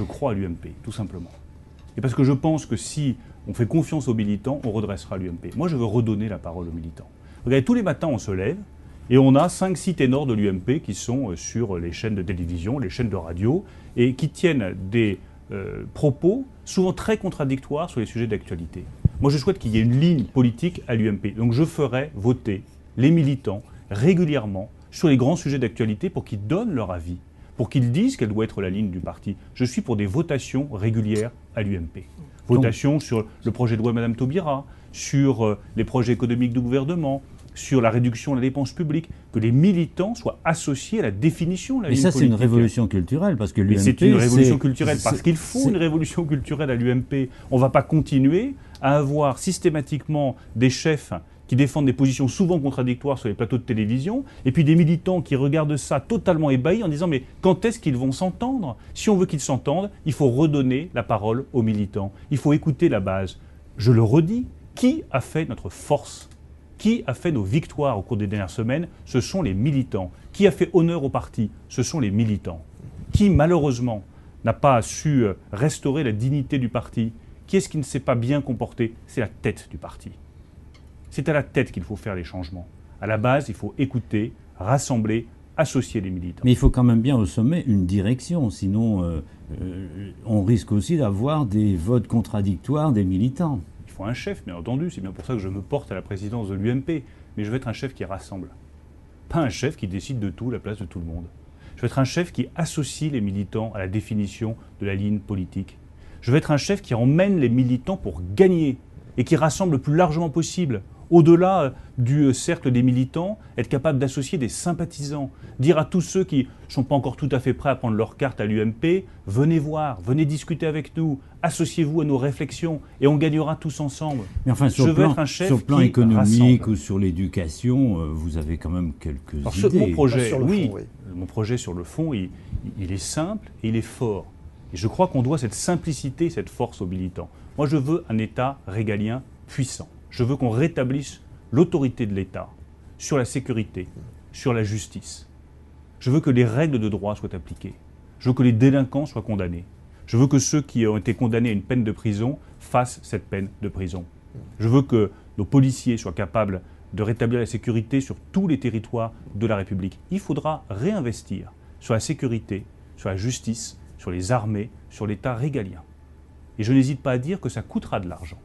Je crois à l'UMP, tout simplement. Et parce que je pense que si on fait confiance aux militants, on redressera l'UMP. Moi, je veux redonner la parole aux militants. Regardez, tous les matins, on se lève et on a 5-6 ténors de l'UMP qui sont sur les chaînes de télévision, les chaînes de radio, et qui tiennent des propos souvent très contradictoires sur les sujets d'actualité. Moi, je souhaite qu'il y ait une ligne politique à l'UMP. Donc, je ferai voter les militants régulièrement sur les grands sujets d'actualité pour qu'ils donnent leur avis, pour qu'ils disent quelle doit être la ligne du parti. Je suis pour des votations régulières à l'UMP. Votations sur le projet de loi de Mme Taubira, sur les projets économiques du gouvernement, sur la réduction de la dépense publique, que les militants soient associés à la définition de la ligne politique. Mais ça, c'est une révolution culturelle, parce que l'UMP... C'est une révolution culturelle, parce qu'il faut une révolution culturelle à l'UMP. On ne va pas continuer à avoir systématiquement des chefs qui défendent des positions souvent contradictoires sur les plateaux de télévision, et puis des militants qui regardent ça totalement ébahis en disant « mais quand est-ce qu'ils vont s'entendre ?» Si on veut qu'ils s'entendent, il faut redonner la parole aux militants. Il faut écouter la base. Je le redis, qui a fait notre force ? Qui a fait nos victoires au cours des dernières semaines? Ce sont les militants. Qui a fait honneur au parti? Ce sont les militants. Qui, malheureusement, n'a pas su restaurer la dignité du parti? Qui est-ce qui ne s'est pas bien comporté? C'est la tête du parti. C'est à la tête qu'il faut faire les changements. À la base, il faut écouter, rassembler, associer les militants. Mais il faut quand même bien au sommet une direction, sinon on risque aussi d'avoir des votes contradictoires des militants. Il faut un chef, bien entendu, c'est bien pour ça que je me porte à la présidence de l'UMP. Mais je veux être un chef qui rassemble. Pas un chef qui décide de tout à la place de tout le monde. Je veux être un chef qui associe les militants à la définition de la ligne politique. Je veux être un chef qui emmène les militants pour gagner et qui rassemble le plus largement possible. Au-delà du cercle des militants, être capable d'associer des sympathisants, dire à tous ceux qui ne sont pas encore tout à fait prêts à prendre leur carte à l'UMP, venez voir, venez discuter avec nous, associez-vous à nos réflexions et on gagnera tous ensemble. Mais enfin, sur le plan économique ou sur l'éducation, vous avez quand même quelques idées. Mon projet, mon projet sur le fond, il est simple et il est fort. Et je crois qu'on doit cette simplicité, cette force aux militants. Moi, je veux un État régalien puissant. Je veux qu'on rétablisse l'autorité de l'État sur la sécurité, sur la justice. Je veux que les règles de droit soient appliquées. Je veux que les délinquants soient condamnés. Je veux que ceux qui ont été condamnés à une peine de prison fassent cette peine de prison. Je veux que nos policiers soient capables de rétablir la sécurité sur tous les territoires de la République. Il faudra réinvestir sur la sécurité, sur la justice, sur les armées, sur l'État régalien. Et je n'hésite pas à dire que ça coûtera de l'argent.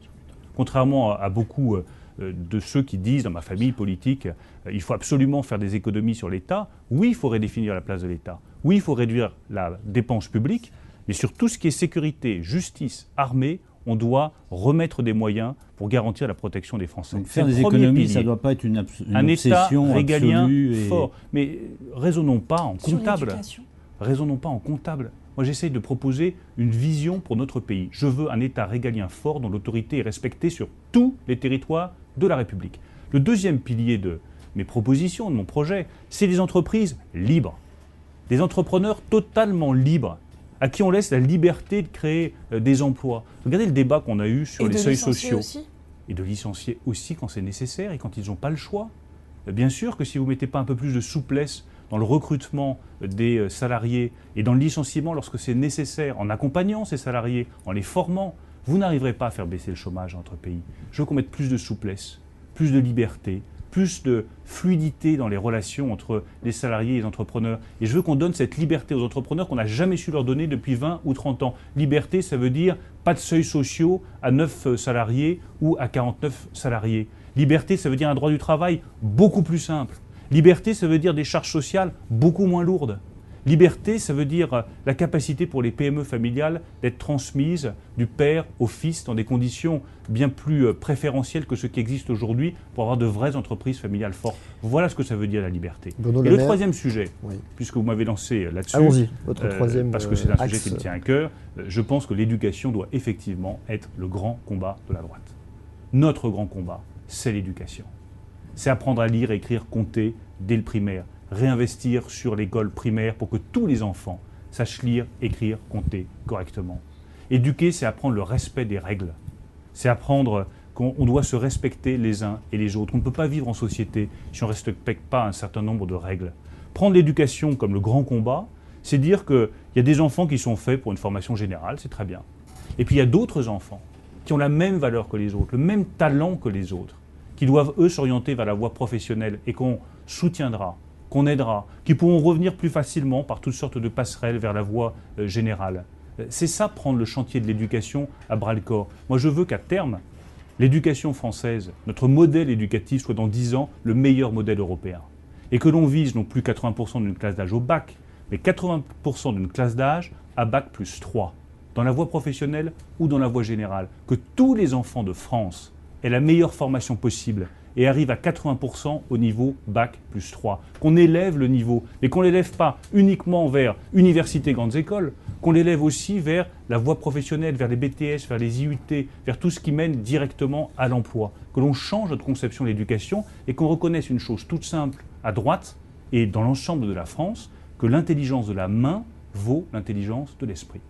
Contrairement à beaucoup de ceux qui disent dans ma famille politique, il faut absolument faire des économies sur l'État. Oui, il faut redéfinir la place de l'État. Oui, il faut réduire la dépense publique. Mais sur tout ce qui est sécurité, justice, armée, on doit remettre des moyens pour garantir la protection des Français. Donc faire des économies, ça ne doit pas être une obsession État régalien absolue fort. Mais raisonnons pas en comptable. Raisonnons pas en comptable. Moi, j'essaye de proposer une vision pour notre pays. Je veux un État régalien fort dont l'autorité est respectée sur tous les territoires de la République. Le deuxième pilier de mes propositions, de mon projet, c'est des entreprises libres. Des entrepreneurs totalement libres, à qui on laisse la liberté de créer des emplois. Regardez le débat qu'on a eu sur les seuils sociaux. Aussi. Et de licencier aussi quand c'est nécessaire et quand ils n'ont pas le choix. Bien sûr que si vous ne mettez pas un peu plus de souplesse dans le recrutement des salariés et dans le licenciement lorsque c'est nécessaire, en accompagnant ces salariés, en les formant, vous n'arriverez pas à faire baisser le chômage dans notre pays. Je veux qu'on mette plus de souplesse, plus de liberté, plus de fluidité dans les relations entre les salariés et les entrepreneurs. Et je veux qu'on donne cette liberté aux entrepreneurs qu'on n'a jamais su leur donner depuis 20 ou 30 ans. Liberté, ça veut dire pas de seuils sociaux à 9 salariés ou à 49 salariés. Liberté, ça veut dire un droit du travail beaucoup plus simple. Liberté, ça veut dire des charges sociales beaucoup moins lourdes. Liberté, ça veut dire la capacité pour les PME familiales d'être transmises du père au fils dans des conditions bien plus préférentielles que ce qui existe aujourd'hui pour avoir de vraies entreprises familiales fortes. Voilà ce que ça veut dire la liberté. Et le troisième sujet, puisque vous m'avez lancé là-dessus, allons-y, votre troisième parce que c'est un sujet qui me tient à cœur, je pense que l'éducation doit effectivement être le grand combat de la droite. Notre grand combat, c'est l'éducation. C'est apprendre à lire, écrire, compter dès le primaire. Réinvestir sur l'école primaire pour que tous les enfants sachent lire, écrire, compter correctement. Éduquer, c'est apprendre le respect des règles. C'est apprendre qu'on doit se respecter les uns et les autres. On ne peut pas vivre en société si on ne respecte pas un certain nombre de règles. Prendre l'éducation comme le grand combat, C'est dire qu'il y a des enfants qui sont faits pour une formation générale, c'est très bien. Et puis il y a d'autres enfants qui ont la même valeur que les autres, le même talent que les autres, qui doivent, eux, s'orienter vers la voie professionnelle et qu'on soutiendra, qu'on aidera, qui pourront revenir plus facilement par toutes sortes de passerelles vers la voie générale. C'est ça, prendre le chantier de l'éducation à bras-le-corps. Moi, je veux qu'à terme, l'éducation française, notre modèle éducatif, soit dans 10 ans le meilleur modèle européen. Et que l'on vise non plus 80% d'une classe d'âge au bac, mais 80% d'une classe d'âge à bac plus 3, dans la voie professionnelle ou dans la voie générale. Que tous les enfants de France aient la meilleure formation possible et arrivent à 80% au niveau bac plus 3. Qu'on élève le niveau, mais qu'on ne l'élève pas uniquement vers universités, grandes écoles, qu'on l'élève aussi vers la voie professionnelle, vers les BTS, vers les IUT, vers tout ce qui mène directement à l'emploi. Que l'on change notre conception de l'éducation et qu'on reconnaisse une chose toute simple à droite et dans l'ensemble de la France, que l'intelligence de la main vaut l'intelligence de l'esprit.